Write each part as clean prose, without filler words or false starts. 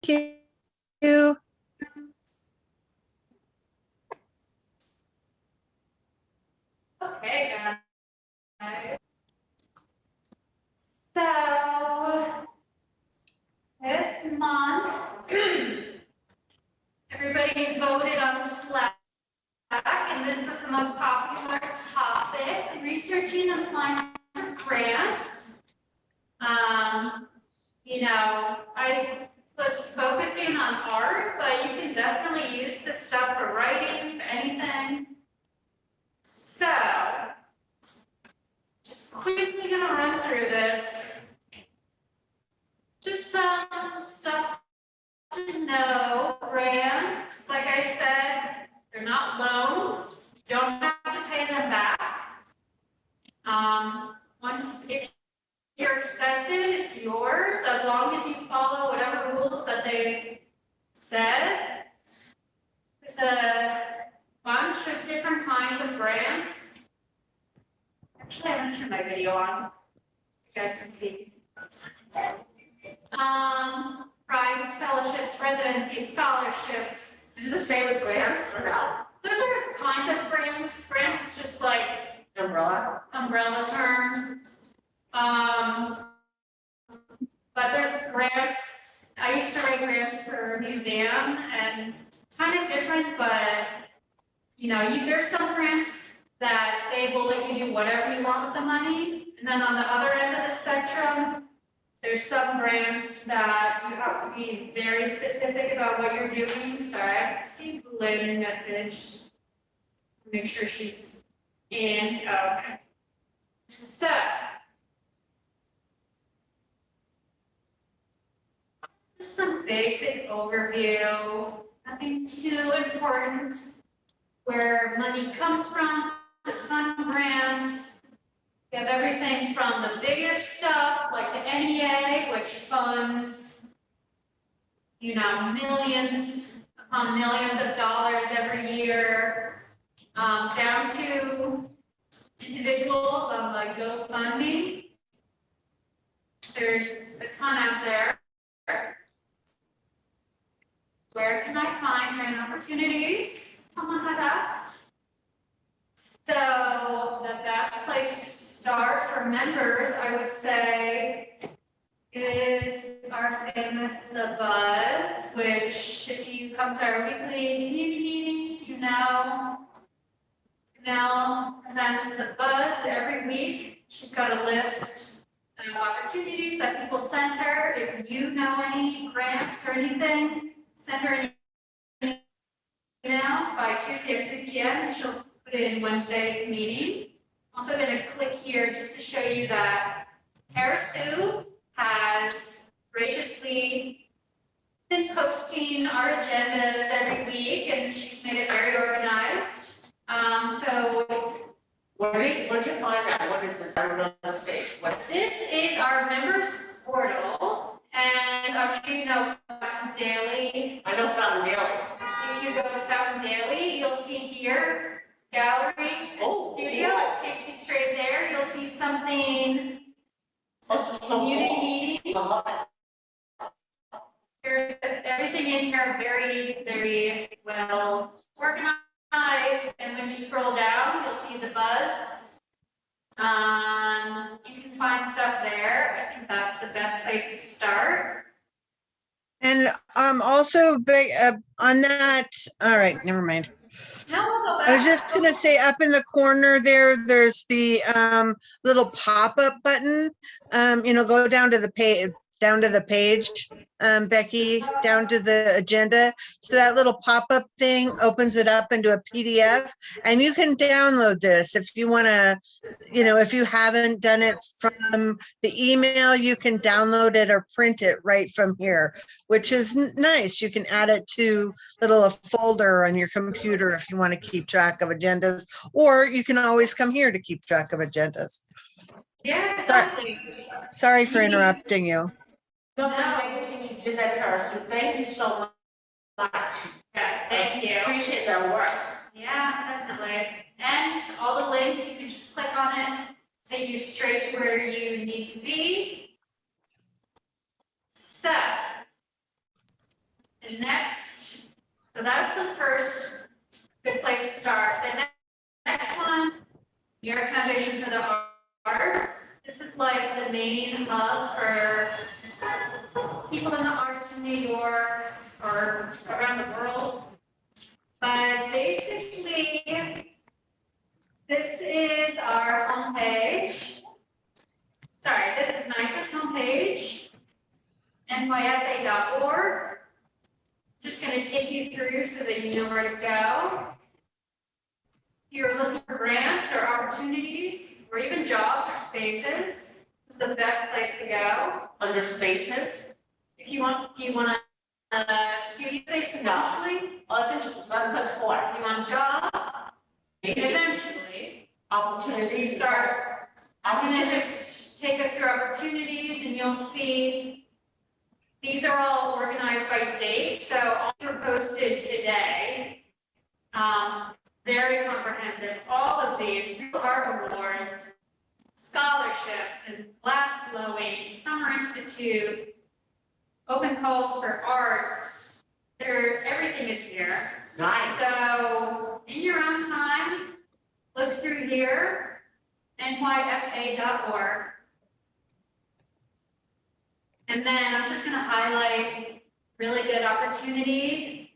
you. Okay, guys. So this month, everybody voted on Slack, and this was the most popular topic: researching and applying for grants. You know, I was focusing on art, but you can definitely use this stuff for writing, for anything. So, just quickly gonna run through this. Just some stuff to know. Grants, like I said, they're not loans. You don't have to pay them back. If you're accepted, it's yours, as long as you follow whatever rules that they've said. There's a bunch of different kinds of grants. Actually, I'm gonna turn my video on, so you guys can see. Prizes, fellowships, residencies, scholarships. Is it the same as grants or no? Those are kinds of grants. Grants is just like umbrella term. But there's grants. I used to write grants for a museum, and it's kind of different, but you know, there's some grants that they will let you do whatever you want with the money. And then on the other end of the spectrum, there's some grants that you have to be very specific about what you're doing. Sorry, I see the later message. Make sure she's in. Okay. So, just some basic overview, nothing too important. Where money comes from to fund grants. We have everything from the biggest stuff, like the NEA, which funds, you know, millions upon millions of dollars every year, down to individuals on like GoFundMe. There's a ton out there. Where can I find grant opportunities? Someone has asked. So the best place to start for members, I would say, is our famous The Buzz, which if you come to our weekly community meetings, you know, Mel presents The Buzz every week. She's got a list of opportunities that people send her. If you know any grants or anything, send her an email by Tuesday at 3 p.m. and she'll put it in Wednesday's meeting. I'm also going to click here just to show you that Tara Sue has graciously been posting our agendas every week, and she's made it very organized. So where'd you find that? What is this? I don't know the state. This is our members portal, and I'm sure you know Fountain Daily. I know Fountain Daily. If you go to Fountain Daily, you'll see here, gallery and studio. It takes you straight there. You'll see something, community meeting. I love it. There's everything in here very, very well organized. And when you scroll down, you'll see The Buzz. You can find stuff there. I think that's the best place to start. And also on that, all right, never mind. No, we'll go back. I was just gonna say up in the corner there's the little pop-up button. Go down to the page, Becky, down to the agenda. So that little pop-up thing opens it up into a PDF, and you can download this if you want to, if you haven't done it from the email, you can download it or print it right from here, which is nice. You can add it to a folder on your computer if you want to keep track of agendas, or you can always come here to keep track of agendas. Yeah, exactly. Sorry for interrupting you. No, it's amazing you did that, Tara. So thank you so much. Yeah, thank you. Appreciate that work. Yeah, definitely. And all the links, you can just click on it, take you straight to where you need to be. So, The next, so that's the first good place to start. The next one, New York Foundation for the Arts. This is like the main hub for people in the arts in New York or around the world. But basically, this is our homepage. Sorry, this is NYFA's homepage, nyfa.org. Just going to take you through so that you know where to go. If you're looking for grants or opportunities, or even jobs or spaces, this is the best place to go. Under spaces? If you want a studio space eventually, Oh, it's interesting, it's not just for, you want a job, maybe eventually, opportunities. start. I'm gonna Opportunities. just take us through opportunities, and you'll see these are all organized by date, so all are posted today. Very comprehensive. All of these real art awards, scholarships, and glass blowing, Summer Institute, open calls for arts. Everything is here. Nice. So in your own time, look through here, nyfa.org. And then I'm just going to highlight really good opportunity.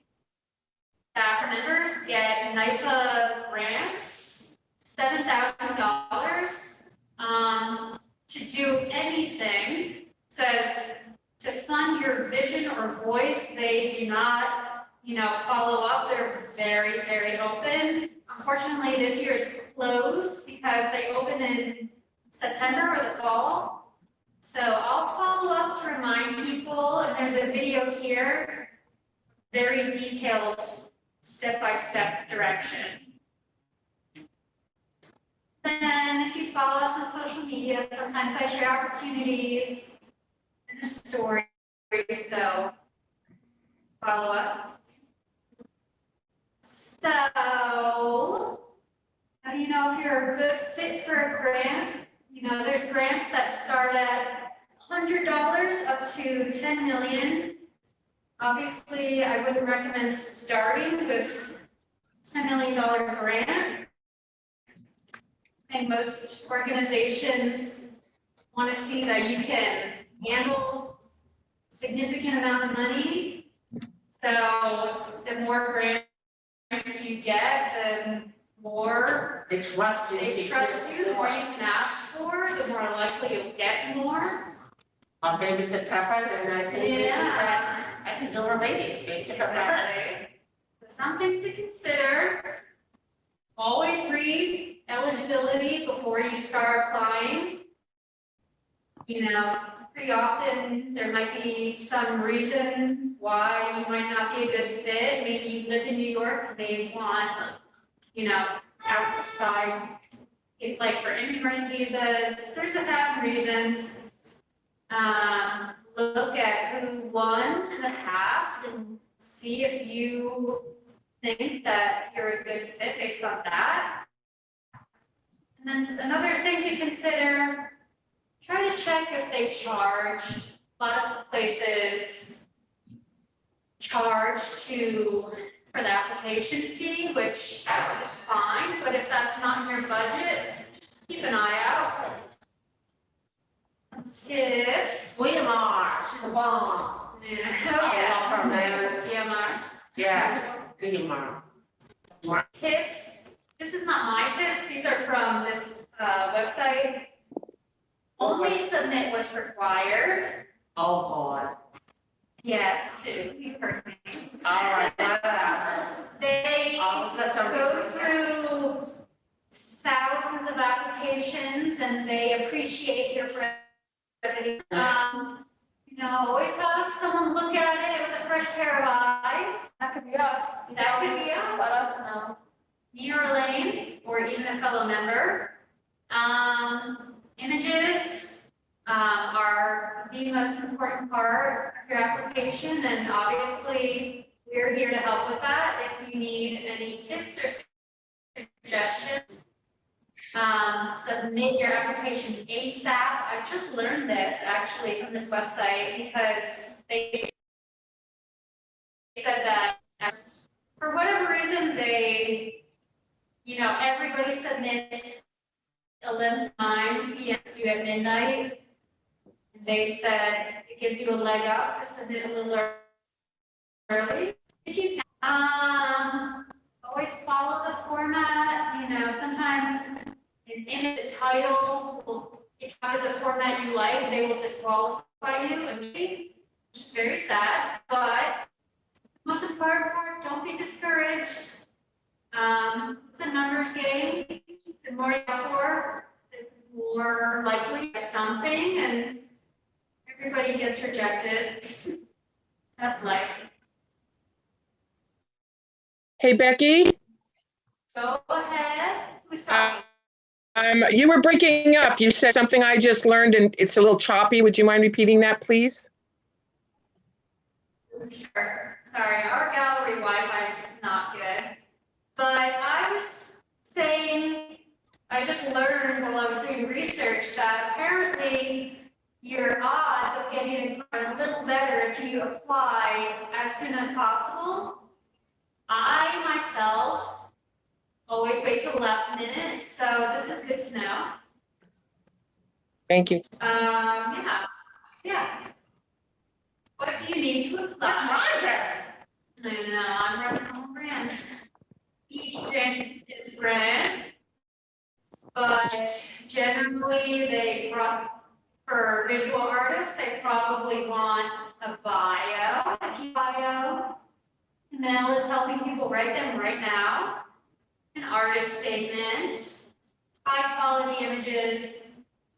Staff members get NYFA grants, $7,000 to do anything. Says to fund your vision or voice. They do not, follow up. They're very, very open. Unfortunately, this year is closed because they open in September or the fall. So I'll follow up to remind people, and there's a video here, very detailed step-by-step direction. Then if you follow us on social media, sometimes I share opportunities in the story, so follow us. So, how do you know if you're a good fit for a grant? There's grants that start at $100 up to $10 million. Obviously, I wouldn't recommend starting with $10 million grant. And most organizations want to see that you can handle a significant amount of money. So the more grants you get, the more They trust you. the more you can ask for, the more likely you'll get more. On babysit pepper, then I think I can deliver babies, babysit pepper. Exactly. Some things to consider. Always read eligibility before you start applying. It's pretty often there might be some reason why you might not be a good fit. Maybe you live in New York and they want, outside, like for immigrant visas. There's 1,000 reasons. Look at who won in the past and see if you think that you're a good fit based on that. And then another thing to consider, try to check if they charge. A lot of places charge for the application fee, which is fine, but if that's not in your budget, just keep an eye out. Tips. William R, she's a bomb. Yeah. I love her, man. Yeah, Mark. Yeah, William R. Tips. This is not my tips. These are from this website. Only submit what's required. Oh, boy. Yes, Sue, you heard me. All right. They Always got something. go through thousands of applications and they appreciate your brevity. Always have someone look at it with a fresh pair of eyes. That could be us. That could be us. Let us know. Me or Elaine, or even a fellow member. Images are the most important part of your application, and obviously we're here to help with that. If you need any tips or suggestions, submit your application ASAP. I just learned this actually from this website because they said that for whatever reason, everybody submits 11:09 p.m. due at midnight. They said it gives you a leg up to submit a little early. If you always follow the format, sometimes in the title, if you have the format you like, they will disqualify you immediately, which is very sad, but most important part, don't be discouraged. It's a numbers game. The more you have for, the more likely you get something, and everybody gets rejected. That's life. Hey, Becky, Go ahead. Who's talking? you were breaking up. You said something I just learned and it's a little choppy. Would you mind repeating that, please? Sure. Sorry, our gallery Wi-Fi is not good. But I was saying, I just learned while I was doing research that apparently your odds of getting a little better if you apply as soon as possible. I myself always wait till the last minute, so this is good to know. Thank you. Yeah. What do you need to apply? That's my turn. I know, I'm running a whole branch. Each branch is different, but generally for visual artists, they probably want a bio. Mel is helping people write them right now. An artist statement, high quality images,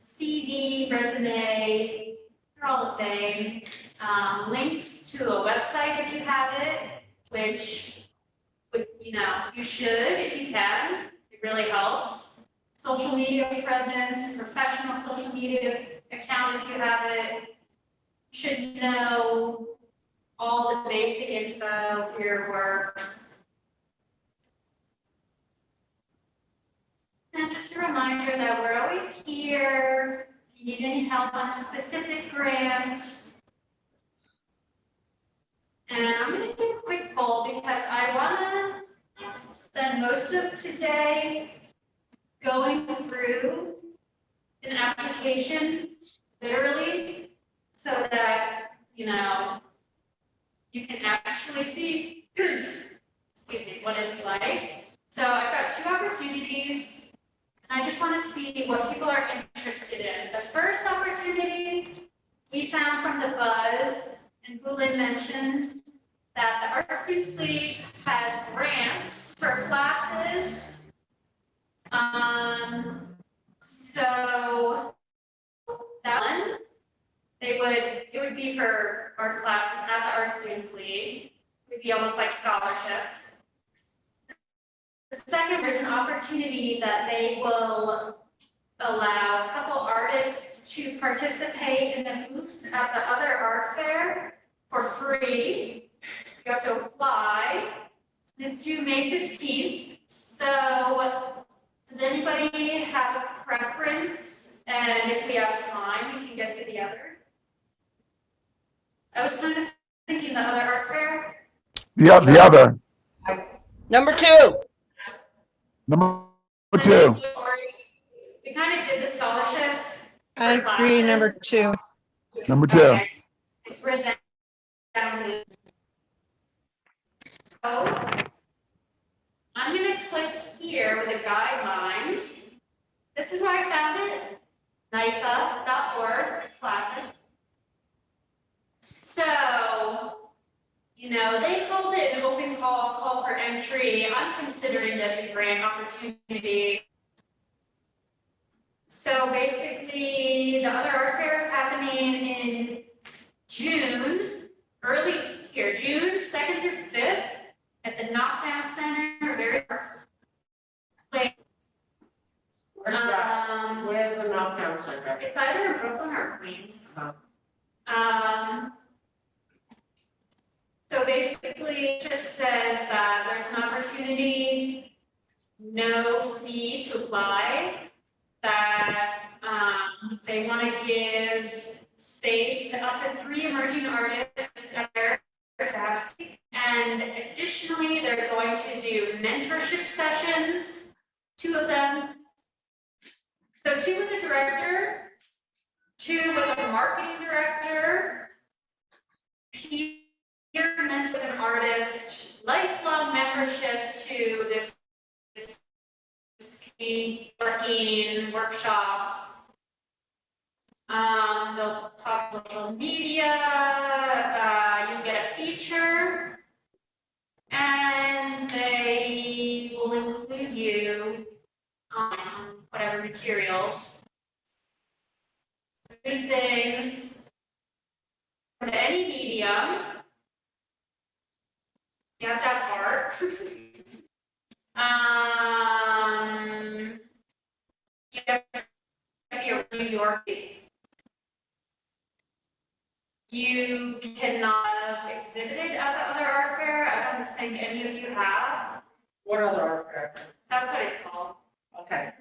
CV, resume, they're all the same. Links to a website if you have it, which you should if you can. It really helps. Social media presence, professional social media account if you have it. You should know all the basic info for your works. And just a reminder that we're always here. If you need any help on a specific grant. And I'm going to do a quick poll because I want to spend most of today going through an application literally so that, you can actually see, excuse me, what it's like. So I've got two opportunities, and I just want to see what people are interested in. The first opportunity we found from the Buzz, and Bulin mentioned that the Art Students League has grants for classes. So that one, it would be for art classes at the Art Students League. It would be almost like scholarships. The second, there's an opportunity that they will allow a couple artists to participate in the booth at the other art fair for free. You have to apply. It's due May 15th. So does anybody have a preference? And if we have time, we can get to the other. I was kind of thinking the other art fair. The other. Number two. Number two. We kind of did the scholarships. I for agree, classes. number two. Number two. Okay. It's risen down. So I'm going to click here with the guidelines. This is where I found it. NIFA.org, classic. So, they called it an open call for entry. I'm considering this a grant opportunity. So basically, the other art fair is happening in June 2nd through 5th at the Knockdown Center, very place. Where's that? Where's the Knockdown Center? It's either in Brooklyn or Queens. So basically, it just says that there's an opportunity, no fee to apply, that they want to give space to up to 3 emerging artists at their to have a seat. And additionally, they're going to do mentorship sessions, 2 of them. So 2 with the director, 2 with a marketing director, peer mentor with an artist, lifelong membership to this working workshops. They'll talk social media, you get a feature, and they will include you on whatever materials. 3 things to any medium. You have to have art. You have to be a New York. You cannot have exhibited at the other art fair. I don't think any of you have. What other art fair? That's what it's called. Okay.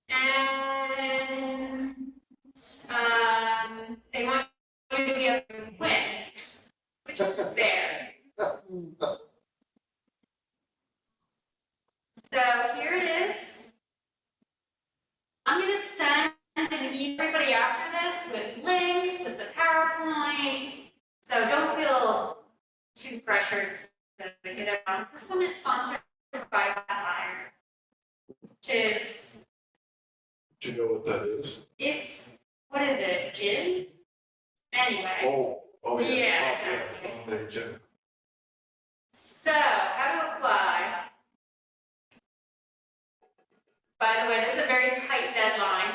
And they want you to be able to win, which is fair. So here it is. I'm going to send an email to everybody after this with links, with the PowerPoint. So don't feel too pressured to get it on. This one is sponsored by Fire, which is. Do you know what that is? It's, what is it, gin? Anyway. Oh, yeah. Yeah, Oh, exactly. yeah, Jim. So, how to apply? By the way, this is a very tight deadline.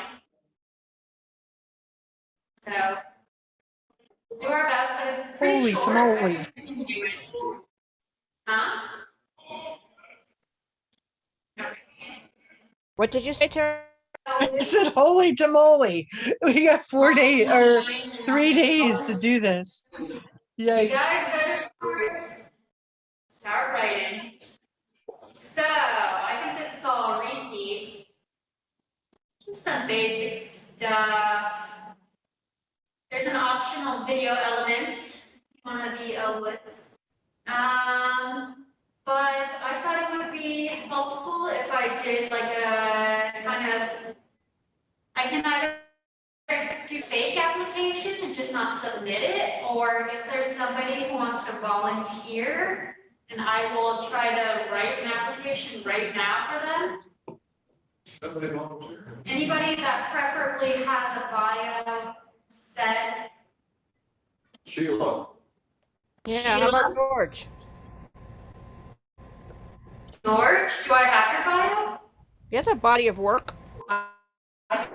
So, we'll do our best, but it's pretty Holy short. tamale. I think we can do it. Huh? Okay. What did you say, Tara? So I said, holy tamale. We got 4 days or 3 days to do this. You Yikes. guys better start writing. So, I think this is all a repeat. Just some basic stuff. There's an optional video element you want to be with. But I thought it would be helpful if I did like a kind of, I can either do fake application and just not submit it, or is there somebody who wants to volunteer? And I will try to write an application right now for them. Somebody volunteer. Anybody that preferably has a bio set. Sheila. Yeah, how about George? George, do I have your bio? He has a body of work. What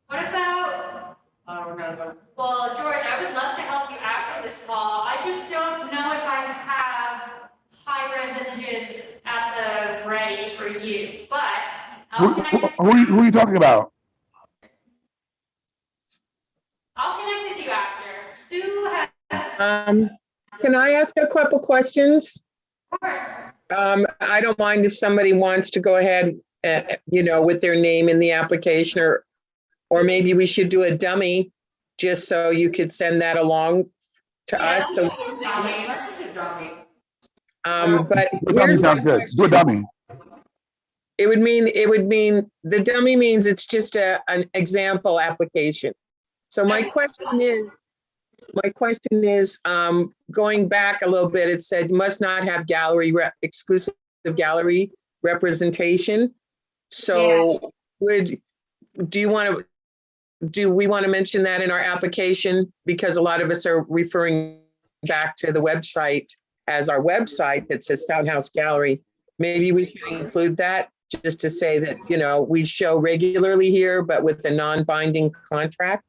about, I don't remember. well, George, I would love to help you after this call. I just don't know if I have high-res images at the ready for you, but Who, I'll connect, who are you talking about? I'll connect with you after. Sue has, Can I ask a couple questions? of course, I don't mind if somebody wants to go ahead, with their name in the application, or maybe we should do a dummy just so you could send that along to us. So, Let's just do dummy. but Do a dummy here's my sounds good. Do a question. dummy. It would mean the dummy means it's just an example application. So my question is, going back a little bit, it said must not have exclusive gallery representation. So do we want to mention that in our application? Because a lot of us are referring back to the website as our website that says Fountain House Gallery. Maybe we should include that just to say that, we show regularly here, but with a non-binding contract.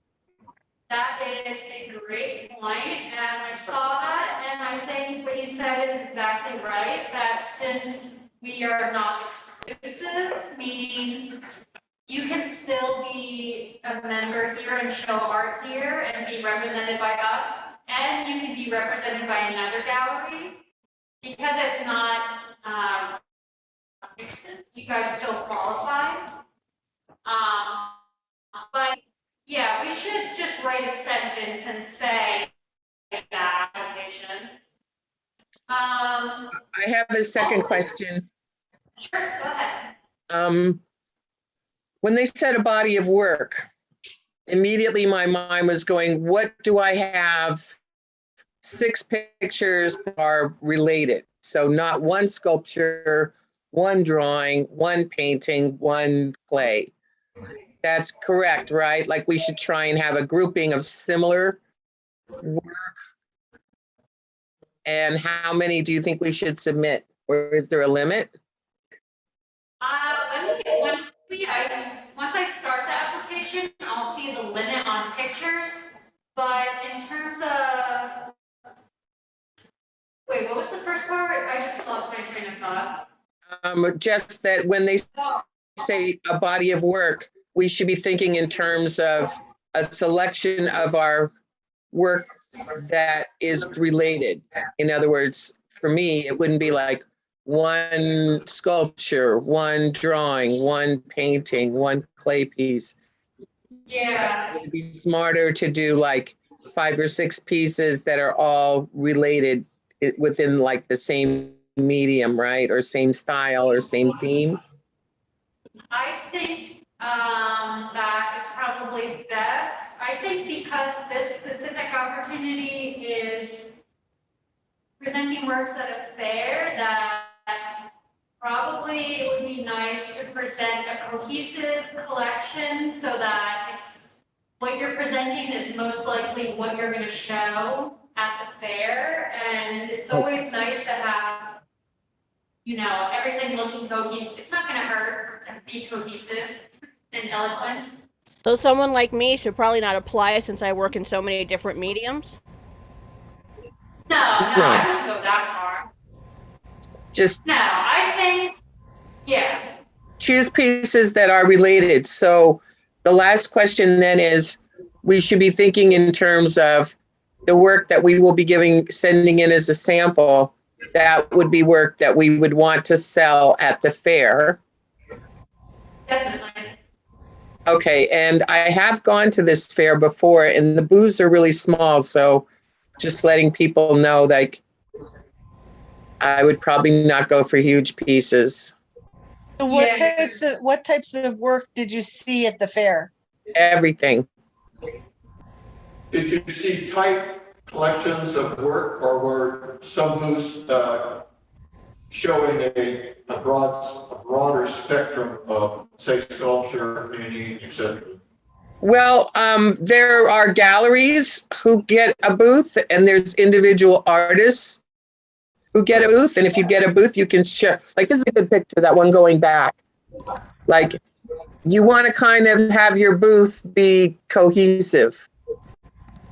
that is a great point, and I saw that, and I think what you said is exactly right, that since we are not exclusive, meaning you can still be a member here and show art here and be represented by us, and you can be represented by another gallery, because it's not, you guys still qualify. But yeah, we should just write a sentence and say that, okay, application. I have a second question. Sure, go ahead. When they said a body of work, immediately my mind was going, what do I have? 6 pictures that are related. So not one sculpture, one drawing, one painting, one clay. That's correct, right? Like we should try and have a grouping of similar work. And how many do you think we should submit? Or is there a limit? Let me get once I start the application, I'll see the limit on pictures. But in terms of, wait, what was the first part? I just lost my train of thought. Just that when they say a body of work, we should be thinking in terms of a selection of our work that is related. In other words, for me, it wouldn't be like one sculpture, one drawing, one painting, one clay piece. Yeah. It'd be smarter to do like 5 or 6 pieces that are all related within like the same medium, right? Or same style or same theme. I think that is probably best. I think because this specific opportunity is presenting works at a fair, that probably it would be nice to present a cohesive collection so that it's what you're presenting is most likely what you're going to show at the fair. And it's always nice to have, you know, everything looking cohesive. It's not going to hurt to be cohesive and eloquent. So someone like me should probably not apply since I work in so many different mediums. No, I wouldn't go that far. Just No, I think, yeah. choose pieces that are related. So the last question then is, we should be thinking in terms of the work that we will be sending in as a sample. That would be work that we would want to sell at the fair. Definitely. Okay, and I have gone to this fair before and the booths are really small. So just letting people know, like, I would probably not go for huge pieces. So what types of work did you see at the fair? Everything. Did you see tight collections of work, or were some booths showing a broader spectrum of, say, sculpture, painting, etc.? Well, there are galleries who get a booth and there's individual artists who get a booth. And if you get a booth, you can share. Like, this is a good picture, that one going back. Like, you want to kind of have your booth be cohesive.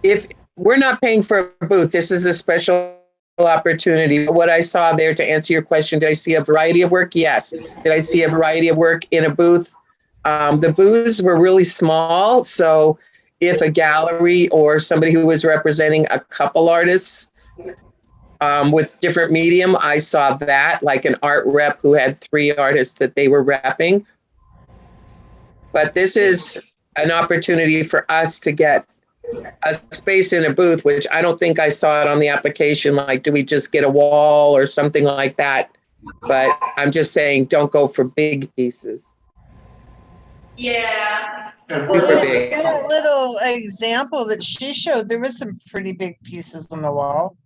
If we're not paying for a booth, this is a special opportunity. What I saw there, to answer your question, did I see a variety of work? Yes. Did I see a variety of work in a booth? The booths were really small. So if a gallery or somebody who was representing a couple artists with different medium, I saw that, like an art rep who had 3 artists that they were repping. But this is an opportunity for us to get a space in a booth, which I don't think I saw it on the application. Like, do we just get a wall or something like that? But I'm just saying, don't go for big pieces. Yeah. And Well, Super in big. that little example that she showed, there was some pretty big pieces on the wall.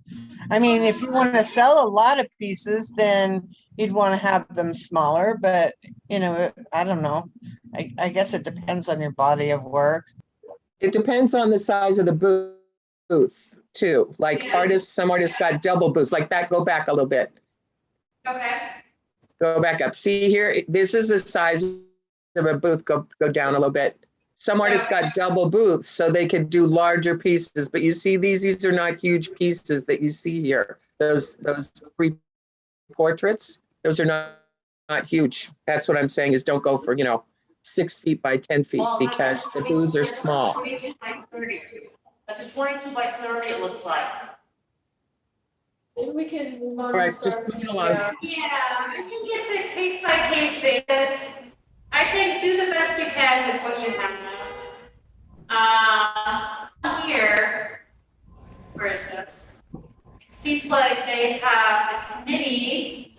I mean, if you want to sell a lot of pieces, then you'd want to have them smaller, but you know, I don't know. I guess it depends on your body of work. It depends on the size of the booth too. Like some artists got double booths like that. Go back a little bit. Okay. Go back up. See here, this is the size of a booth. Go down a little bit. Some artists got double booths so they could do larger pieces, but you see these are not huge pieces that you see here. Those 3 portraits, those are not huge. That's what I'm saying, is don't go for, 6 feet by 10 feet because the booths are small. 22 by 30. That's a 22 by 30, it looks like. Maybe we can move on. All right, to just start move the, along. Yeah, I think it's a case by case basis. I think do the best you can with what you have. Here, where is this? seems like they have a committee.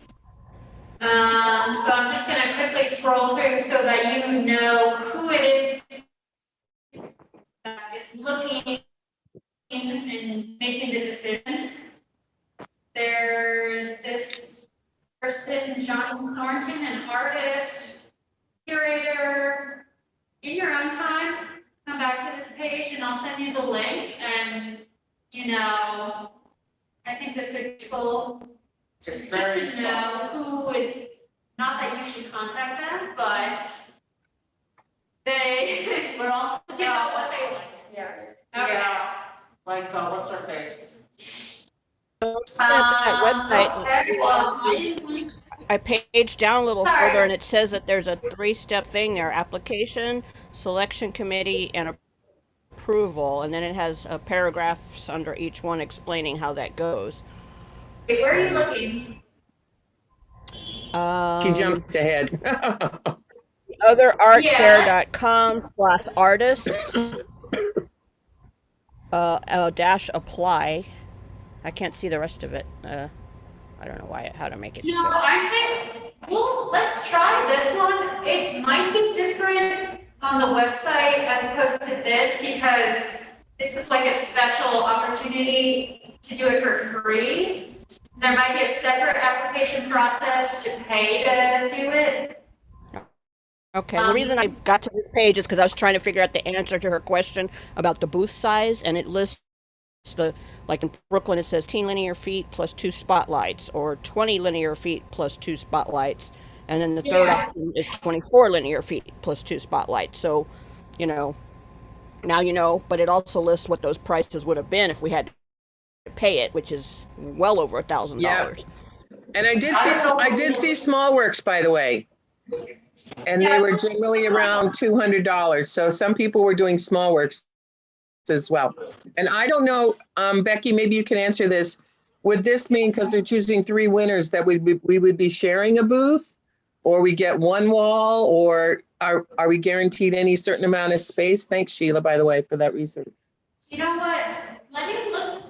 So I'm just gonna quickly scroll through so that you know who it is that is looking and making the decisions. There's this person, Johnny Thornton, an artist, curator. In your own time, come back to this page and I'll send you the link and, you know, I think this would be useful just to know who would, not that you should contact them, but they, But also, you know what they like. yeah, Okay. yeah, like, what's her face? That website, Okay, well, I paged down a little Sorry. further and it says that there's a 3-step thing there: application, selection committee, and approval. And then it has paragraphs under each one explaining how that goes. where are you looking? He jumped ahead. Otherartfair.com/artists dash apply. I can't see the rest of it. I don't know how to make it No, show. I think, well, let's try this one. It might be different on the website as opposed to this because this is like a special opportunity to do it for free. There might be a separate application process to pay to do it. Okay, the reason I got to this page is because I was trying to figure out the answer to her question about the booth size, and it lists like in Brooklyn, it says 10 linear feet plus 2 spotlights, or 20 linear feet plus 2 spotlights, and then the third option is 24 linear feet plus 2 spotlights. So, you know, now you know, but it also lists what those prices would have been if we had to pay it, which is well over $1,000. Yeah. And I did see small works, by the way. And they were generally around $200. So some people were doing small works as well. And I don't know, Becky, maybe you can answer this. Would this mean, because they're choosing 3 winners, that we would be sharing a booth, or we get one wall, or are we guaranteed any certain amount of space? Thanks, Sheila, by the way, for that research. You know what? Let me look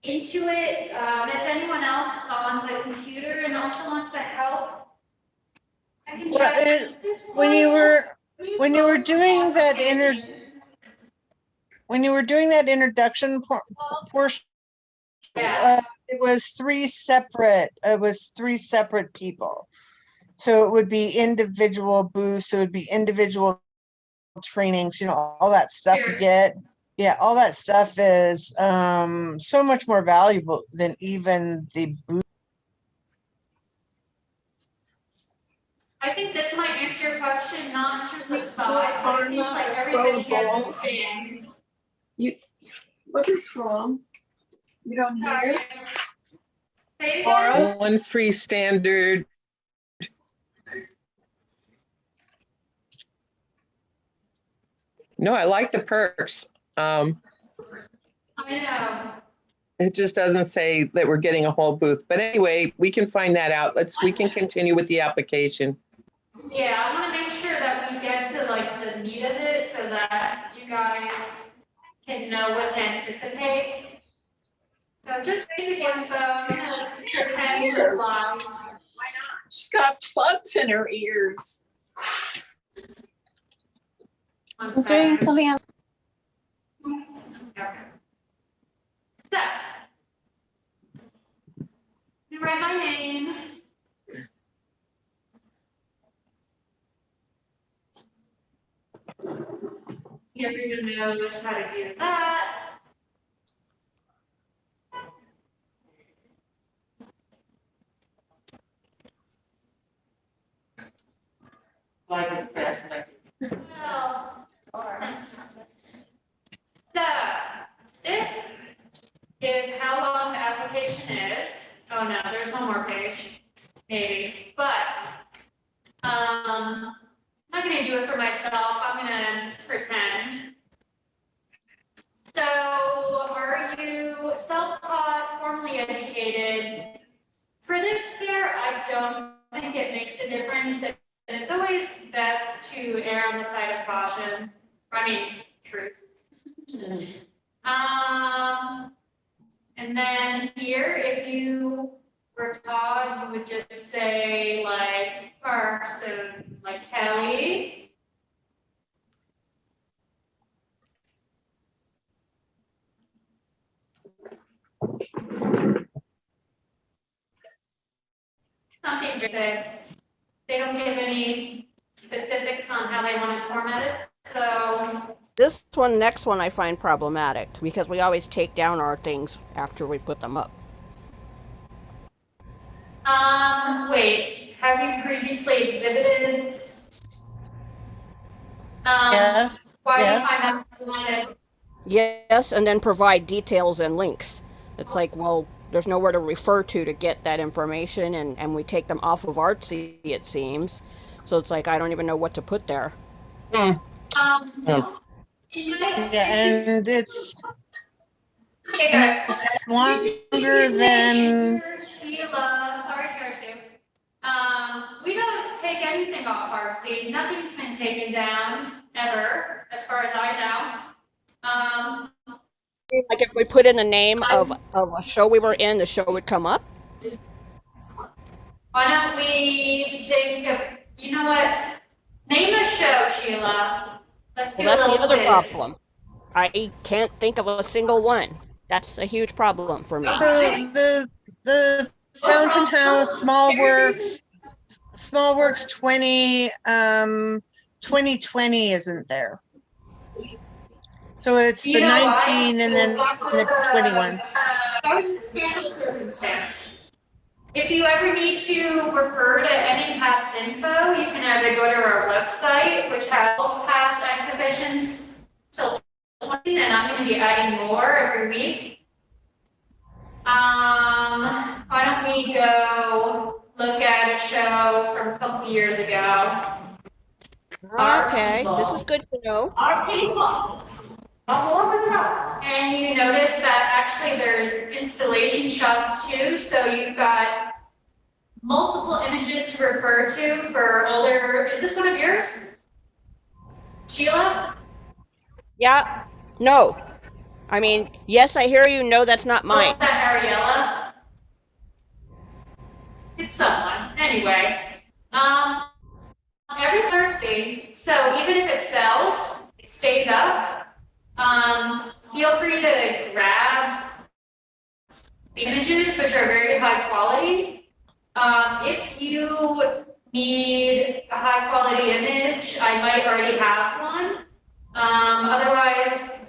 into it. If anyone else is on the computer and also wants to help, I can try. When you were doing that introduction portion, Yeah. it was 3 separate people. So it would be individual booths, it would be individual trainings, you know, all that stuff you get. Yeah, all that stuff is so much more valuable than even the booth. I think this might answer your question, not in terms of size, but it seems like everybody gets a stand. What is wrong? You don't hear Sorry. it? Say it again. One free standard. No, I like the perks. I know. It just doesn't say that we're getting a whole booth. But anyway, we can find that out. We can continue with the application. Yeah, I want to make sure that we get to like the meat of it so that you guys can know what to anticipate. So just basic info, pretend we're live. She's got plugs in her ears. One I'm doing second. something. Okay. So, you write my name. Everyone knows how to do that. Like it's fast, like. Well, so, this is how long the application is. Oh no, there's one more page, maybe, but, I'm not gonna do it for myself, I'm gonna pretend. So, are you self-taught, formally educated? For this here, I don't think it makes a difference. And it's always best to err on the side of caution. I mean, truth. And then here, if you were Todd, you would just say like person, like Kelly. Something basic. They don't give any specifics on how they want to format it, so. This one, next one, I find problematic because we always take down our things after we put them up. Wait, have you previously exhibited? Yes, Why do you yes. find that problematic? Yes, and then provide details and links. It's like, well, there's nowhere to refer to get that information, and we take them off of Artsy, it seems. So it's like, I don't even know what to put there. You Yeah, and it's Hey guys. longer than, Sheila, sorry to interrupt you. We don't take anything off Artsy. Nothing's been taken down ever, as far as I know. Like if we put in the name of a show we were in, the show would come up. Why don't we think of, you know what? Name a show, Sheila. Let's do Well, a that's the little other quiz. problem. I can't think of a single one. That's a huge problem for me. so the Fountain House, Small Works 2020 isn't there. So it's the You know why? 19 and then the 21. That was a special circumstance. If you ever need to refer to any past info, you can either go to our website, which has all past exhibitions till 20, and I'm going to be adding more every week. Why don't we go look at a show from a couple years ago? Okay, this is good to know. Our people. And you notice that actually there's installation shots too, so you've got multiple images to refer to for older. Is this one of yours? Sheila? Yeah, no. I mean, yes, I hear you. No, that's not Oh, mine. is that Ariella? It's someone. Anyway, every Thursday, so even if it sells, it stays up. Feel free to grab the images, which are very high quality. If you need a high quality image, I might already have one. Otherwise,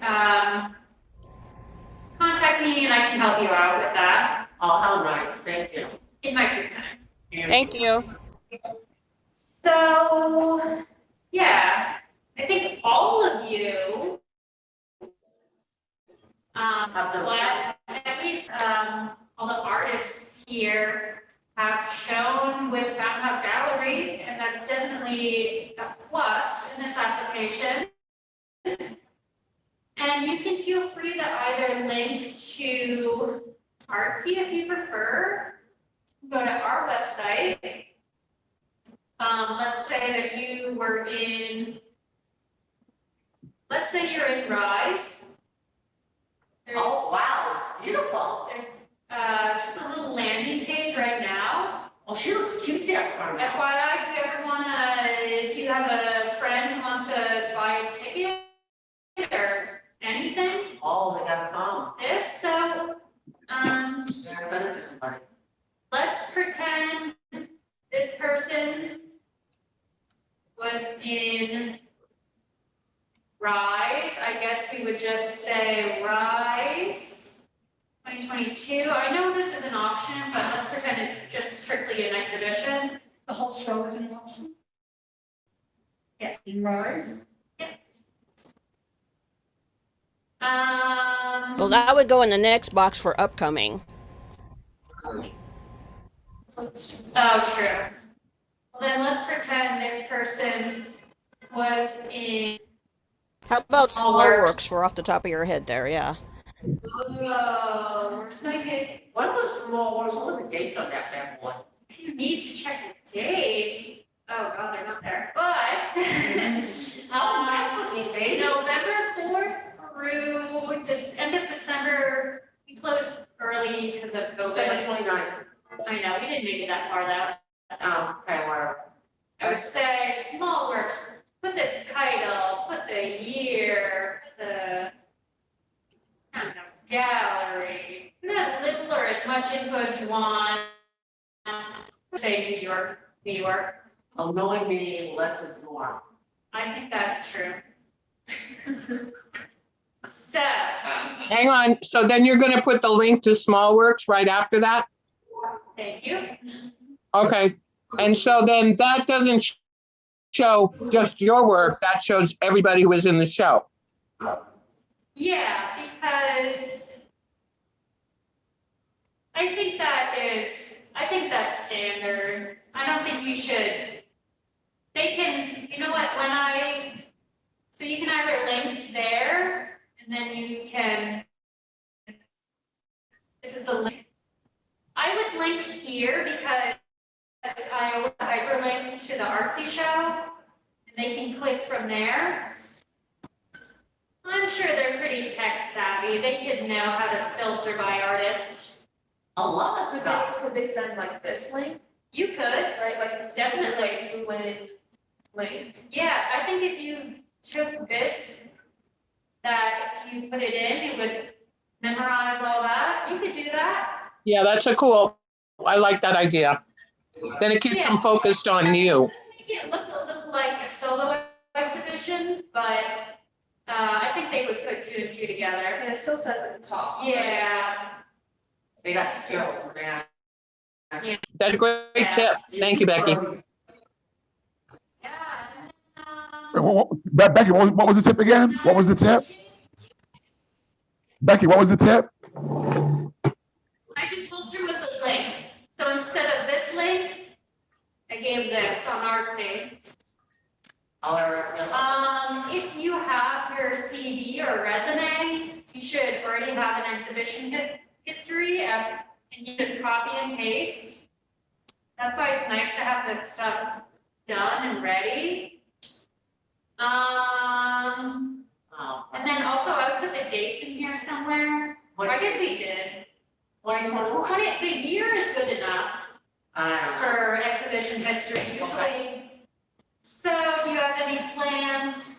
contact me and I can help you out with that Oh, how nice, thank you. in my free time. Thank you. So, yeah, I think all of you, at least, all the artists here have shown with Fountain House Gallery, and that's definitely a plus in this application. And you can feel free to either link to Artsy if you prefer, go to our website. Let's say that you were in, let's say you're in Rise. Oh, wow, it's beautiful. There's just a little landing page right now. Oh, she looks cute there. FYI, if you ever if you have a friend who wants to buy a ticket or anything, Oh, they got a phone. so, Yeah, send it to somebody. let's pretend this person was in Rise. I guess we would just say Rise 2022. I know this is an auction, but let's pretend it's just strictly an exhibition. The whole show is an auction? Yes. In Rise? Well, that would go in the next box for upcoming. Oh, true. Well, then let's pretend this person was in. How about Small Small Works? Works for off the top of your head there? Yeah. Oh, we're psychic. When was Small Wars, what were the dates on that bad boy? If you need to check the date, oh god, they're not there. But How nice would be, baby? November 4th through end of December, we close early because of December COVID. 29th. I know, we didn't make it that far though. Oh, okay, whatever. I would say small works, put the title, put the year, put the, I don't know, gallery, put as little or as much info as you want. Say New York, New York. Oh, knowing me, less is more. I think that's true. So, Hang on, so then you're gonna put the link to Small Works right after that? thank you. Okay, and so then that doesn't show just your work, that shows everybody who was in the show. Yeah, because I think that's standard. I don't think you should, they can, you know what, so you can either link there, and then you can, this is the link. I would link here because I would hyperlink to the artsy show, and they can click from there. I'm sure they're pretty tech savvy. They could know how to filter by artist. A lot of stuff. Could they send like this link, You could, right, like it's Definitely. Blue Lane link? yeah, I think if you took this, that if you put it in, it would memorize all that. You could do that. Yeah, that's a cool, I like that idea. Then it keeps them focused on you. Just make it look like a solo exhibition, but I think they would put 2 and 2 together. And it still says at the top. Yeah. They got skills, man. That's a great tip. Thank you, Becky. Yeah. Becky, what was the tip again? What was the tip? Becky, what was the tip? I just looked through with the link. So instead of this link, I gave this on Artsy. If you have your CV or resume, you should already have an exhibition history, and you just copy and paste. That's why it's nice to have that stuff done and ready. And then also I would put the dates in here somewhere. Or I guess we did. 2021? The year is good enough for exhibition history usually. So do you have any plans?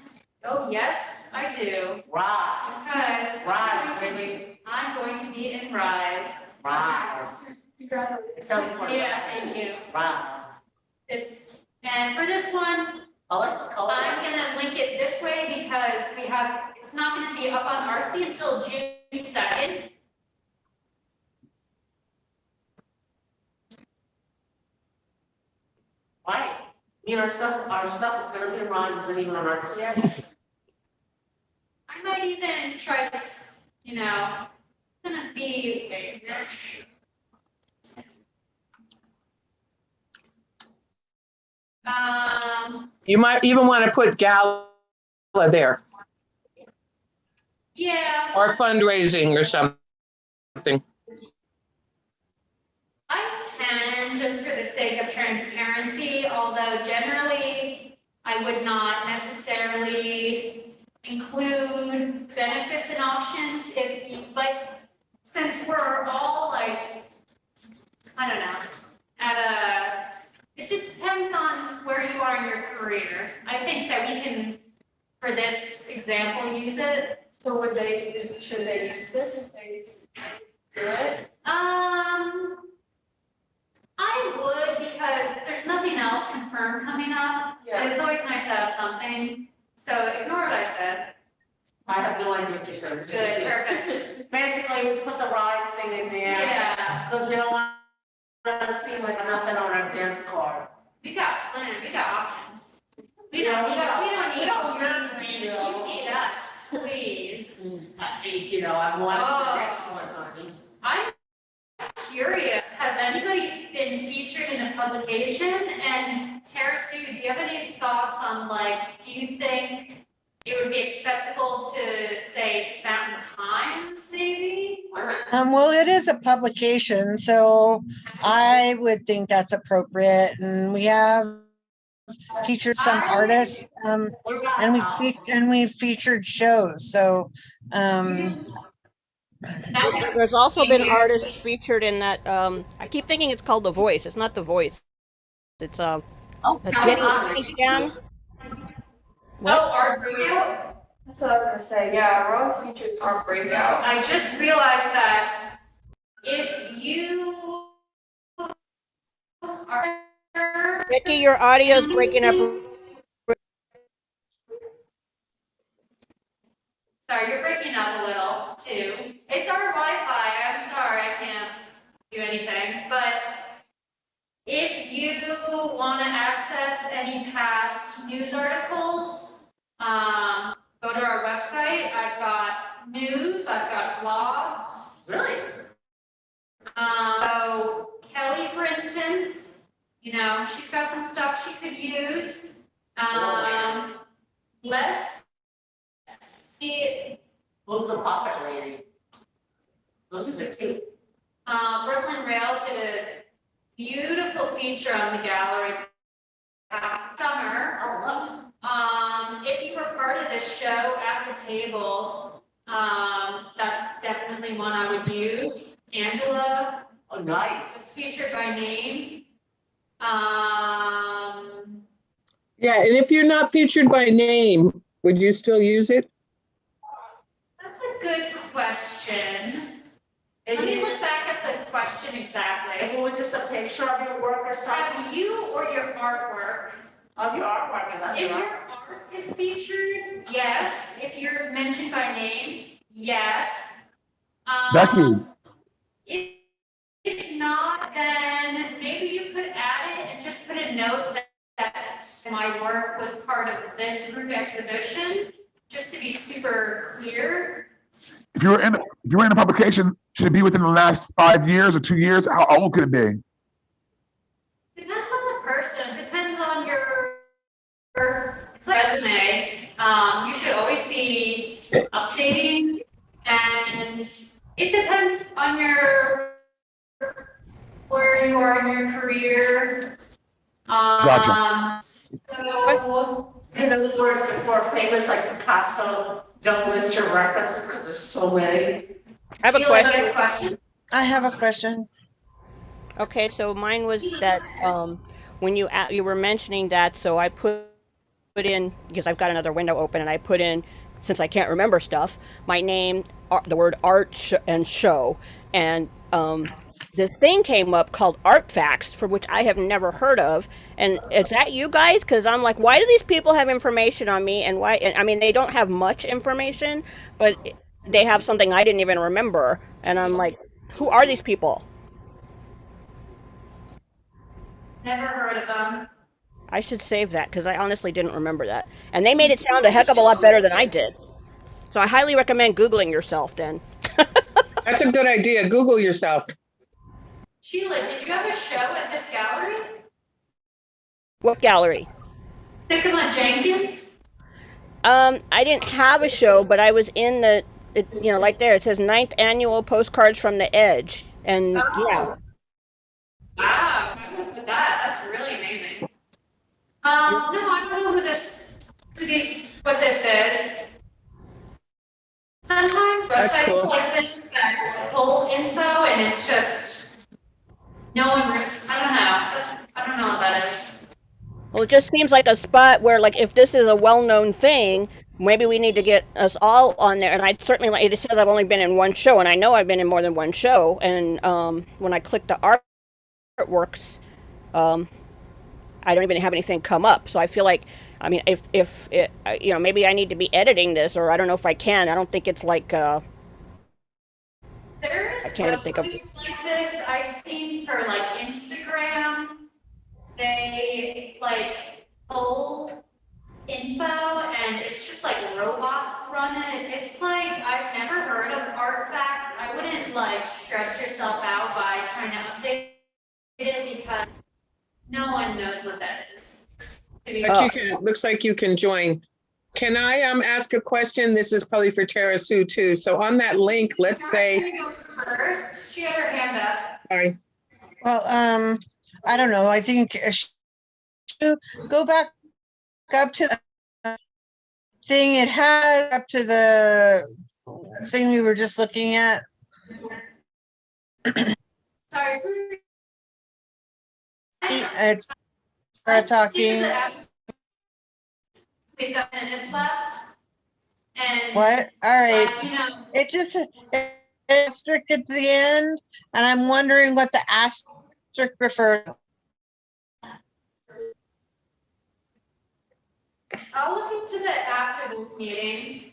Oh, yes, I do. Rise. Because Rise, baby. I'm going to be in Rise. Rise. It's so important. Yeah, thank you. Rise. And for this one, Color. I'm gonna link it this way because it's not gonna be up on Artsy until June 2nd. Right. You know, our stuff that's gonna be in Rise isn't even on Arts yet. I might even try to, it's gonna be, You might even want to put gala there yeah. or fundraising or something. I can, just for the sake of transparency, although generally I would not necessarily include benefits and options but since we're all like, I don't know, it depends on where you are in your career. I think that we can, for this example, use it. So should they use this if they do it? I would because there's nothing else confirmed coming up. And it's always nice to have something. So ignore what I said. I have no idea what you said. Good, perfect. Basically, we put the Rise thing in there. Yeah, Because we don't want to seem like nothing on our dance card. we got options. We Yeah, don't we need don't you. need You need us, please. I'm one for the next one, honey. I'm curious, has anybody been featured in a publication? And Tara Sue, do you have any thoughts on do you think it would be acceptable to say Fountain Times, maybe? Well, it is a publication, so I would think that's appropriate. And we have featured some artists, and we featured shows. So, There's also been artists featured in that. I keep thinking it's called The Voice. It's not The Voice. It's Jenny Chan. What? Oh, Art Breakout? That's what I was gonna say, yeah, we're always featured in our breakout. I just realized that if you are. Becky, your audio's breaking up. Sorry, you're breaking up a little too. It's our Wi-Fi. I'm sorry, I can't do anything. But if you want to access any past news articles, go to our website. I've got news, I've got blog. Really? So Kelly, for instance, you know, she's got some stuff she could use. Let's see. Who's the puppet lady? Those are cute. Brooklyn Rail did a beautiful feature on the gallery last summer. Oh, look. If you were part of this show at the table, that's definitely one I would use. Angela Oh, was nice. featured by name. Yeah, and if you're not featured by name, would you still use it? That's a good question. Let me look back at the question If exactly. it was just a picture of your work or something, Have you or your artwork? of your artwork, is that If right? your art is featured, yes. If you're mentioned by name, yes. Becky, If not, then maybe you could add it and just put a note that my work was part of this group exhibition, just to be super clear. if you were in a publication, should it be within the last 5 years or 2 years? How old could it be? Depends on the person, depends on your it's like resume. You should always be updating, and it depends on where you are in your career. Gotcha. So, In other words, before famous like Picasso, don't list your references because there's so many. I have a Sheila, you question. have a question? I have a question. Okay, so mine was that when you were mentioning that, so I put in, because I've got another window open, and I put in, since I can't remember stuff, my name, the word art and show, and this thing came up called Art Facts, for which I have never heard of. And is that you guys? Because I'm like, why do these people have information on me? And why? And, I mean, they don't have much information, but they have something I didn't even remember. And I'm like, who are these people? Never heard of them. I should save that because I honestly didn't remember that. And they made it sound a heck of a lot better than I did. So I highly recommend Googling yourself then. That's a good idea. Google yourself. Sheila, did you have a show at this gallery? What gallery? Sycamore Jenkins? I didn't have a show, but I was in like there, it says 9th Annual Postcards from the Edge. And yeah. Wow, I looked at that. That's really amazing. No, I don't know what this is. Sometimes That's websites cool. like this that pull info and it's just no one. I don't know what that is. Well, it just seems like a spot where, like, if this is a well-known thing, maybe we need to get us all on there. And I'd certainly like, it says I've only been in one show, and I know I've been in more than one show. And when I click the artworks, I don't even have anything come up. So I feel like, I mean, if it, maybe I need to be editing this, or I don't know if I can. I don't think it's like, There's I can't think of- websites like this I've seen for like Instagram. They like pull info and it's just like robots run it. It's like, I've never heard of Art Facts. I wouldn't like stress yourself out by trying to update it because no one knows what that is. But you can, looks like you can join. Can I ask a question? This is probably for Tara Sue too. So on that link, let's say, She goes first. She had her hand up. sorry, Well, I don't know. I think go back up to the thing it had up to the thing we were just looking at? Sorry. It's start talking. We've got minutes left. And. What? All right. You know, It just asterisk at the end, and I'm wondering what the asterisk refers. I'll look into that after this meeting.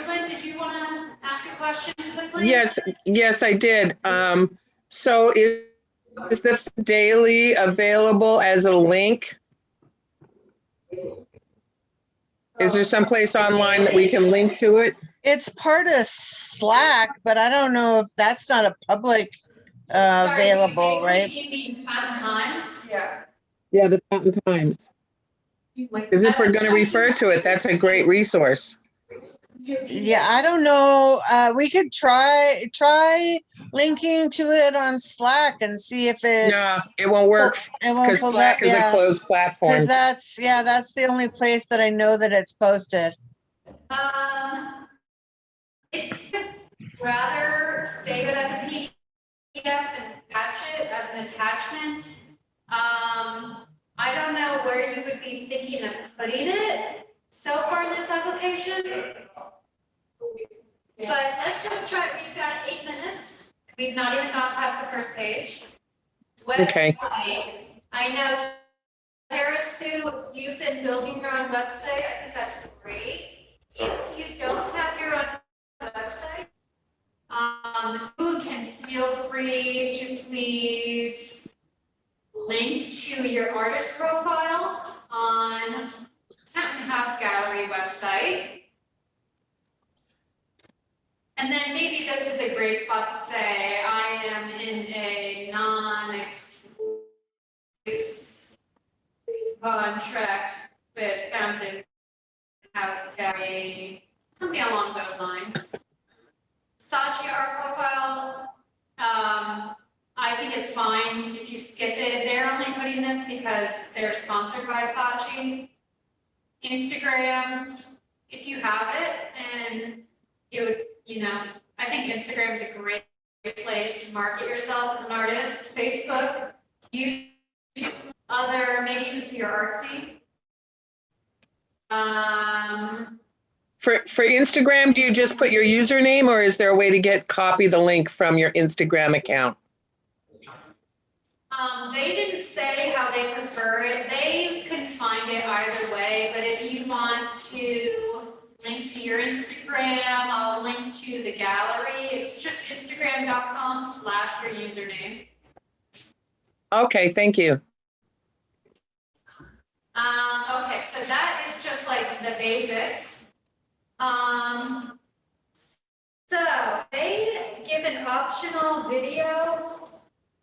Leland, did you want to ask a question quickly? Yes, I did. So is the daily available as a link? Is there someplace online that we can link to it? It's part of Slack, but I don't know if that's not a public available, right? You mean Fun Times? Yeah. Yeah, the Fountain Times. Because if we're going to refer to it, that's a great resource. Yeah, I don't know. We could try linking to it on Slack and see if it. No, it won't work It won't because pull Slack up, is a yeah. closed platform. Because that's the only place that I know that it's posted. Rather save it as a PDF and attach it as an attachment. I don't know where you would be thinking of putting it so far in this application. But let's just try, we've got 8 minutes. We've not even gone past the first page. Okay. Website. I know, Tara Sue, you've been building your own website. I think that's great. If you don't have your own website, you can feel free to please link to your artist profile on Fountain House Gallery website. And then maybe this is a great spot to say, I am in a non-exclusive contract with Fountain House Gallery, something along those lines. Saatchi art profile, I think it's fine if you skip it. They're only putting this because they're sponsored by Saatchi. Instagram, if you have it, and it would, I think Instagram is a great place to market yourself as an artist. Facebook, YouTube, maybe you could be your artsy. For Instagram, do you just put your username or is there a way to copy the link from your Instagram account? They didn't say how they prefer it. They can find it either way, but if you want to link to your Instagram, I'll link to the gallery. It's just instagram.com/your username. Okay, thank you. Okay, so that is just like the basics. So they give an optional video.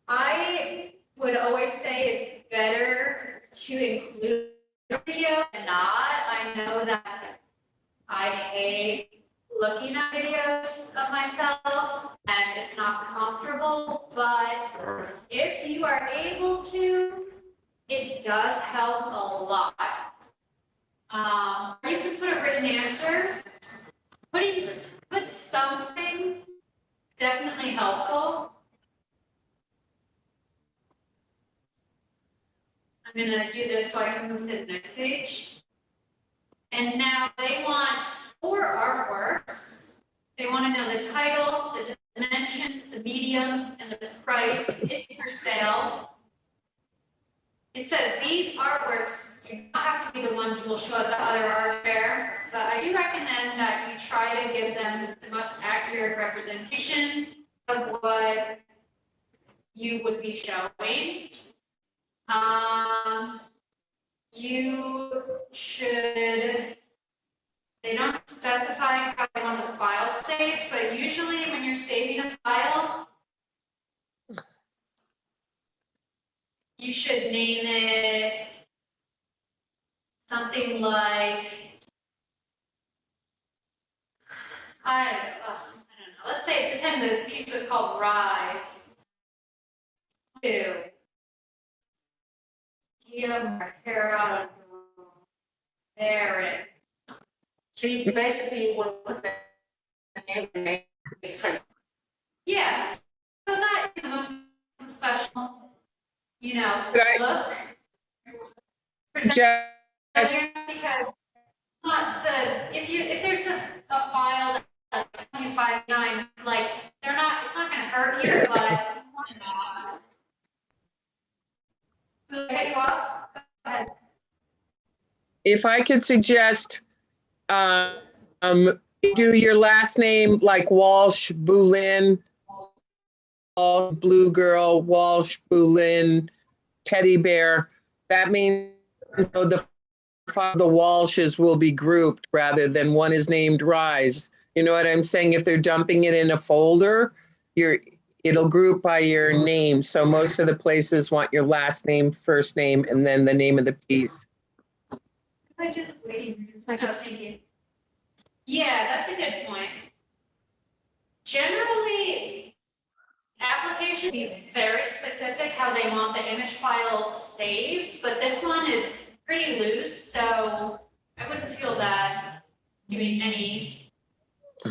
I would always say it's better to include video than not. I know that I hate looking at videos of myself and it's not comfortable, but if you are able to, it does help a lot. You can put a written answer. Put something definitely helpful. I'm gonna do this so I can move to the next page. And now they want 4 artworks. They want to know the title, the dimensions, the medium, and the price if for sale. It says these artworks do not have to be the ones who will show at the other art fair, but I do recommend that you try to give them the most accurate representation of what you would be showing. You should, they don't specify how they want the file saved, but usually when you're saving a file, you should name it something like, I don't know, let's say, pretend the piece was called Rise. 2. Hair out. There So you basically would put the name. Yeah, so that the most professional, Could I- look. Jess, Because not if there's a file that's 259, like it's not gonna hurt you, but Did I cut you off? Go ahead. if I could suggest, do your last name like Walsh, Boulin, Blue Girl, Walsh, Boulin, Teddy Bear. That means the Walshes will be grouped rather than one is named Rise. You know what I'm saying? If they're dumping it in a folder, it'll group by your name. So most of the places want your last name, first name, and then the name of the piece. I do the waiting room. Oh, thank you. Yeah, that's a good point. Generally, applications be very specific how they want the image file saved, but this one is pretty loose, so I wouldn't feel bad doing any.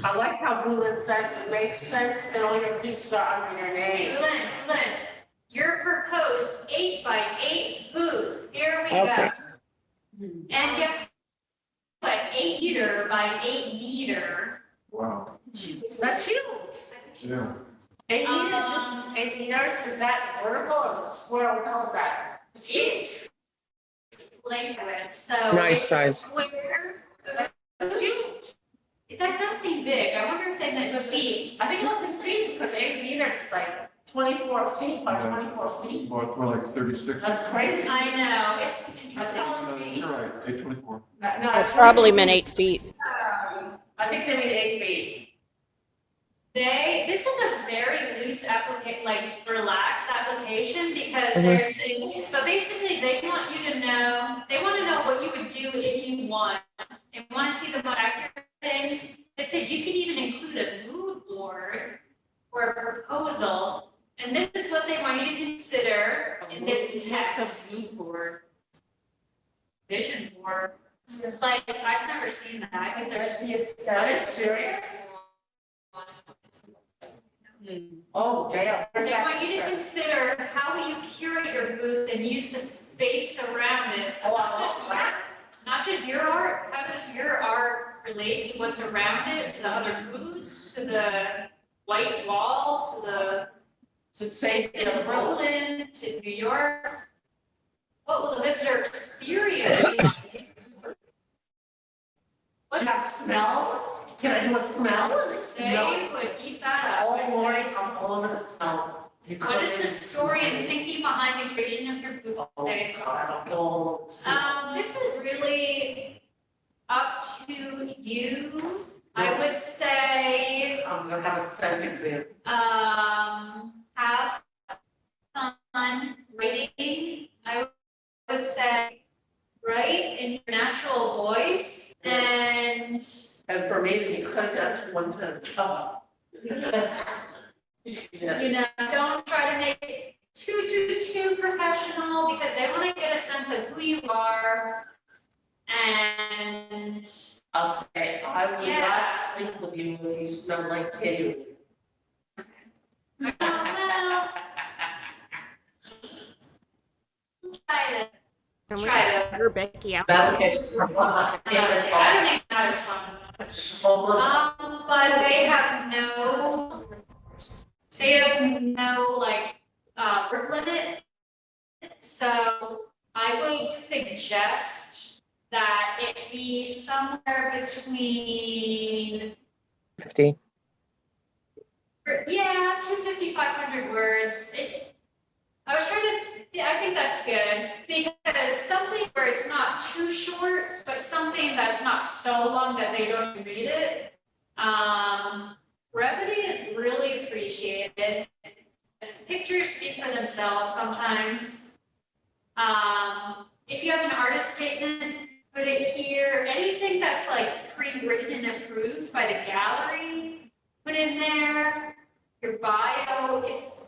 I like how Bulin said it makes sense that all your pieces are under your name. Bulin, your proposed 8x8 booth, here we Okay. go. And guess what, 8 meter by 8 meter. Wow. That's huge. Yeah. 8 meters, is that vertical or square? What the hell is that? It's huge. It's length width, so Nice it's size. square. It's huge. That does seem big. I wonder if they meant feet. I think it must be feet because 8 meters is like 24 feet by 24 feet. Well, it's more like 36. That's crazy. I know, it's That's interesting. all feet. You're right, 824. No, It it's probably 24 meant feet. 8 feet. I think they mean 8 feet. This is a very loose like relaxed application because Mhm. but basically they want to know what you would do if you won. They want to see the most accurate thing. They said you can even include a mood board or a proposal. And this is what they want you to consider in this text. Mood board. Vision board. Like, I've never seen that. I think they're just. That is serious? Oh, damn. Where's They that want you to picture? consider how will you curate your booth and use the space around it. So Oh, I love that. not just your art, how does your art relate to what's around it, to the other booths, to the white wall, to the To say to Brooklyn, to New York? What will the visitor experience be like? Do you have smells? Can I do a smell? They would eat that up. All morning, I'm all over the smell. You What is come the in- story and thinking behind the creation of your booth Oh, space? God, oh, This is really up to you. I would say, I'm gonna have a scent exam. have fun writing. I would say, write in your natural voice and And for me, you could have one to come up. Yeah. don't try to make it too professional because they want to get a sense of who you are. And I'll say, I will Yeah. not sleep with you if you smell like kitty. well, try Can to we try to. hear Becky out? That would catch some. I don't even know which one. But they have no like word limit. So I would suggest that it be somewhere between, 50. 250, 500 words. I was trying to, I think that's good because something where it's not too short, but something that's not so long that they don't even read it. Brevity is really appreciated. Pictures speak for themselves sometimes. If you have an artist statement, put it here. Anything that's like pre-written and approved by the gallery, put in there. Your bio,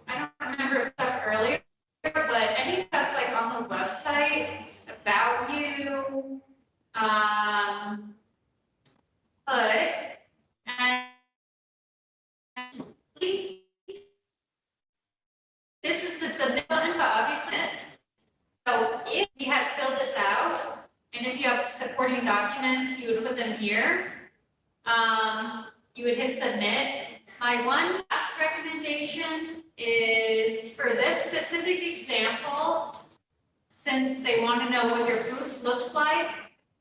I don't remember stuff earlier, but anything that's like on the website about you, And this is the submit button, but obviously, so if you had filled this out, and if you have supporting documents, you would put them here. You would hit submit. My one last recommendation is for this specific example, since they want to know what your booth looks like,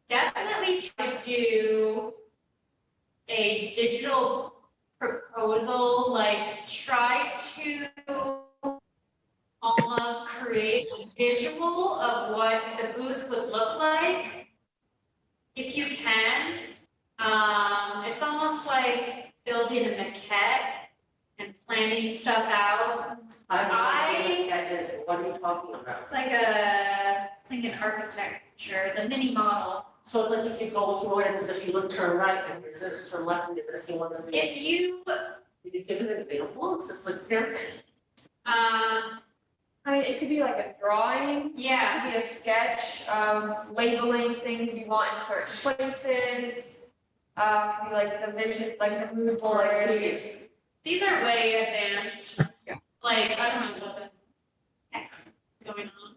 definitely try to do a digital proposal, like try to almost create a visual of what the booth would look like. If you can, it's almost like building a maquette and planning stuff out. I don't know what that is. What are you talking about? It's like a, I think an architecture, the mini model. So it's like if you go through it, it's as if you look, turn right, and there's this turn left, and there's this one. If you, Did you give an example? It's just like fancy. I mean, it could be like a drawing, it yeah, could be a sketch of labeling things you want in certain places. Could be like the vision, like the mood board. these are way advanced. Like, I don't know what the heck is going on.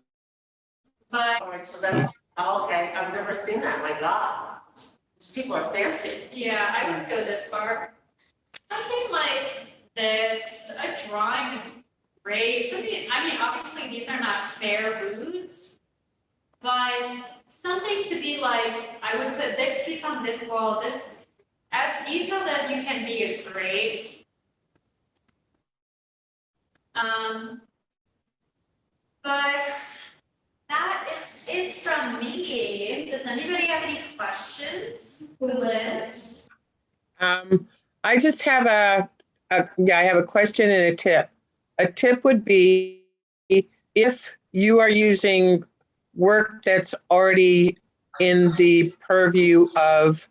But All right, so that's, okay, I've never seen that, my God. These people are fancy. yeah, I would go this far. Something like this, a drawing is great. Something, I mean, obviously these are not fair booths, but something to be like, I would put this piece on this wall, this, as detailed as you can be is great. But that is it from me. Does anybody have any questions? Lynn? I just have I have a question and a tip. A tip would be if you are using work that's already in the purview of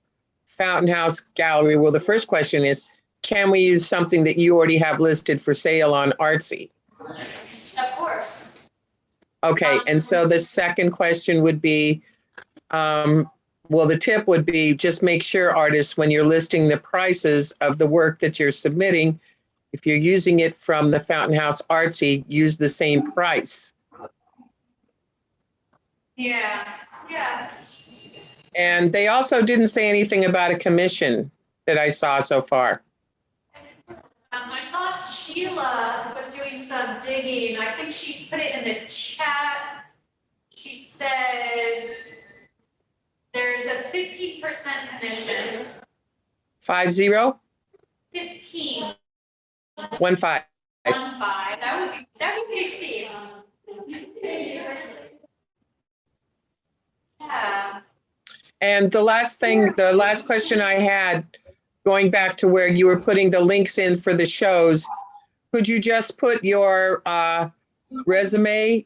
Fountain House Gallery. Well, the first question is, can we use something that you already have listed for sale on Artsy? Of course. Okay, and so the second question would be, well, the tip would be just make sure, artists, when you're listing the prices of the work that you're submitting, if you're using it from the Fountain House Artsy, use the same price. Yeah, yeah. And they also didn't say anything about a commission that I saw so far. I saw Sheila was doing some digging. I think she put it in the chat. She says there's a 15% commission. 50? 15. 15. 15. That would be pretty steep. Yeah. And the last question I had, going back to where you were putting the links in for the shows, could you just put your resume?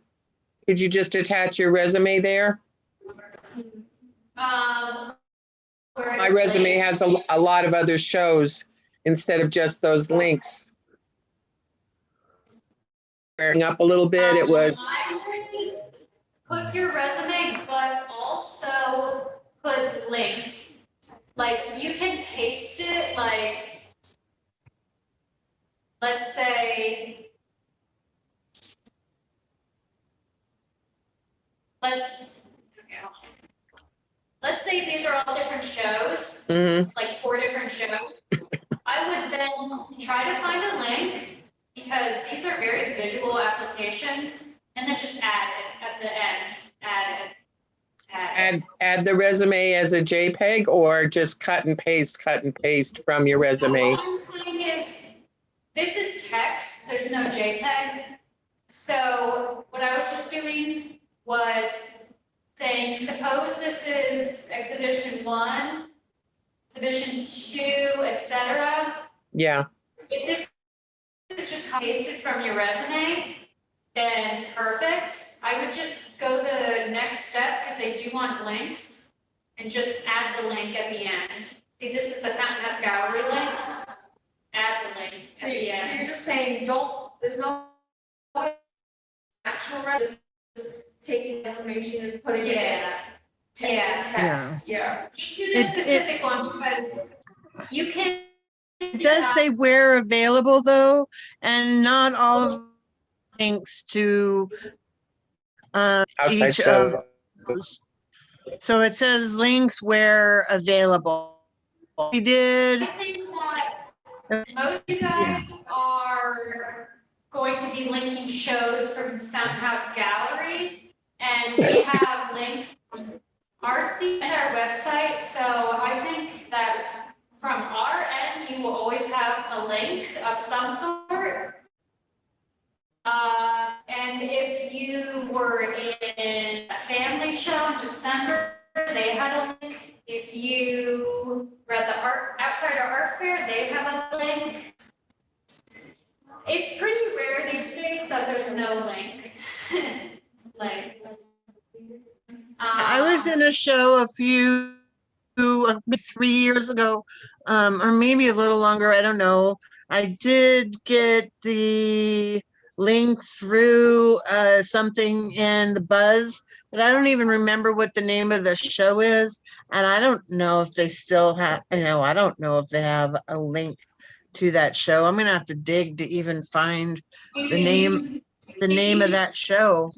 Could you just attach your resume there? My resume has a lot of other shows instead of just those links. Up a little bit, it was. I would put your resume, but also put links. Like, you can paste it, like, let's say, let's say these are all different shows, like 4 different shows. I would then try to find a link, because these are very visual applications, and then just add it at the end, add it. Add the resume as a JPEG, or just cut and paste from your resume? What I'm saying is, this is text, there's no JPEG. So what I was just doing was saying, suppose this is exhibition 1, exhibition 2, etc. Yeah. If this is just pasted from your resume, then perfect. I would just go the next step, because they do want links, and just add the link at the end. See, this is the Fountain House Gallery link. Add the link So at the you're end. just saying, there's no actual, just taking information and putting it in. Yeah, Yeah. text, yeah. Just do the It- specific it's- one because you can. It does say where available though, and not all of links to Outside each show. of those. So it says links where available. We did, I think that most of you guys are going to be linking shows from Soundhouse Gallery, and we have links from Artsy and our website, so I think that from our end, you will always have a link of some sort. And if you were in a family show in December, they had a link. If you read the Outsider Art Fair, they have a link. It's pretty rare these days that there's no link. Like. I was in a show a few, 3 years ago, or maybe a little longer, I don't know. I did get the link through something in the Buzz, but I don't even remember what the name of the show is. And I don't know if they still have, I don't know if they have a link to that show. I'm gonna have to dig to even find the name of that show.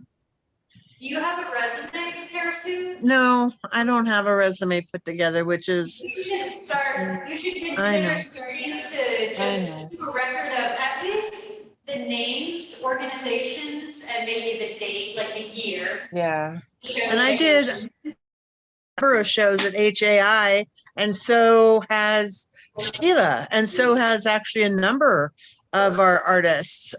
Do you have a resume, Tarasu? No, I don't have a resume put together, which is, You should I know. consider starting to just keep a record of at least the names, organizations, and maybe the date, like the year. yeah. And I did a number of shows at HAI, and so has Sheila, and so has actually a number of our artists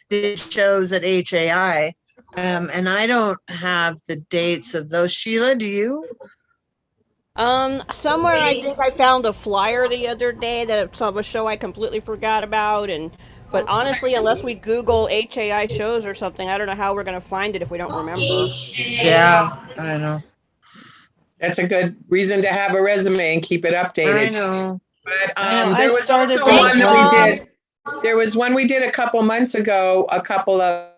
did shows at HAI. And I don't have the dates of those. Sheila, do you? Somewhere I think I found a flyer the other day that it's of a show I completely forgot about, but honestly, unless we Google HAI shows or something, I don't know how we're gonna find it if we don't remember. Yeah, I know. That's a good reason to have a resume and keep it I updated. know. But I know. there I was started also with one that Mom. we did. There was one we did a couple months ago, a couple of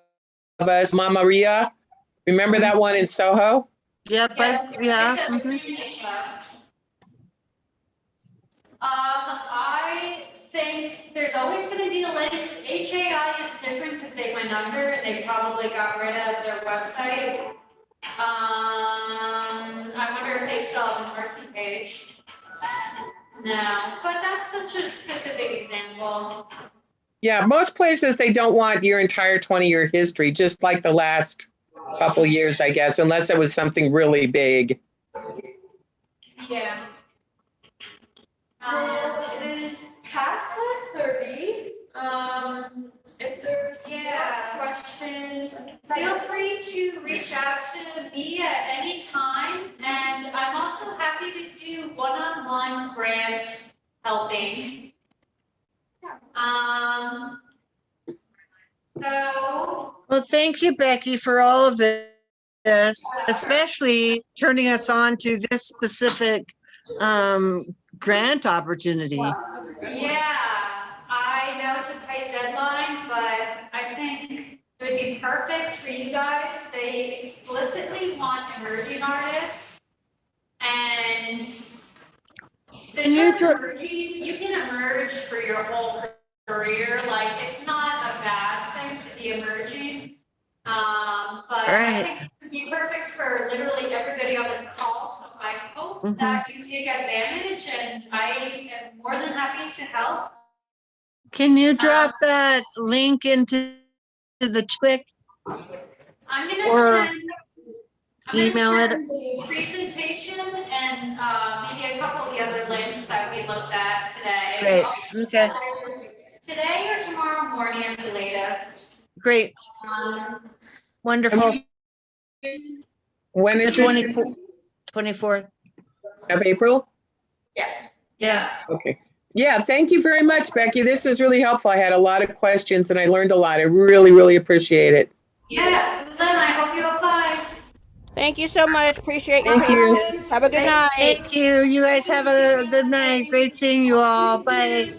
us, Mama Maria. Remember that one in Soho? Yep, yeah. Mhm. I think there's always gonna be a link. HAI is different because they went under and they probably got rid of their website. I wonder if they still have an artsy page. No, but that's such a specific example. Yeah, most places, they don't want your entire 20-year history, just like the last couple years, I guess, unless it was something really big. Yeah. It is past 5:30. If there's more questions, feel free to reach out to me at any time. And I'm also happy to do one-on-one grant helping. So. Well, thank you, Becky, for all of this, especially turning us on to this specific grant opportunity. Yeah, I know it's a tight deadline, but I think it would be perfect for you guys. They explicitly want emerging artists. And the term emerging, you can emerge for your whole career. Like, it's not a bad thing to be emerging. But I think it would be perfect for literally everybody on this call. So I hope that you take advantage, and I am more than happy to help. Can you drop that link into the quick? I'm gonna Or send. email it. The presentation and maybe a couple of the other links that we looked at today. Great, okay, Today or tomorrow morning at the latest. great, wonderful. When is this? 24th. Of April? Yeah. Okay. Yeah, thank you very much, Becky. This was really helpful. I had a lot of questions and I learned a lot. I really, really appreciate it. Yeah, then I hope you apply. Thank you so much. Appreciate your Thank you. patience. Have a good night. Thank you. You guys have a good night. Great seeing you all. Bye.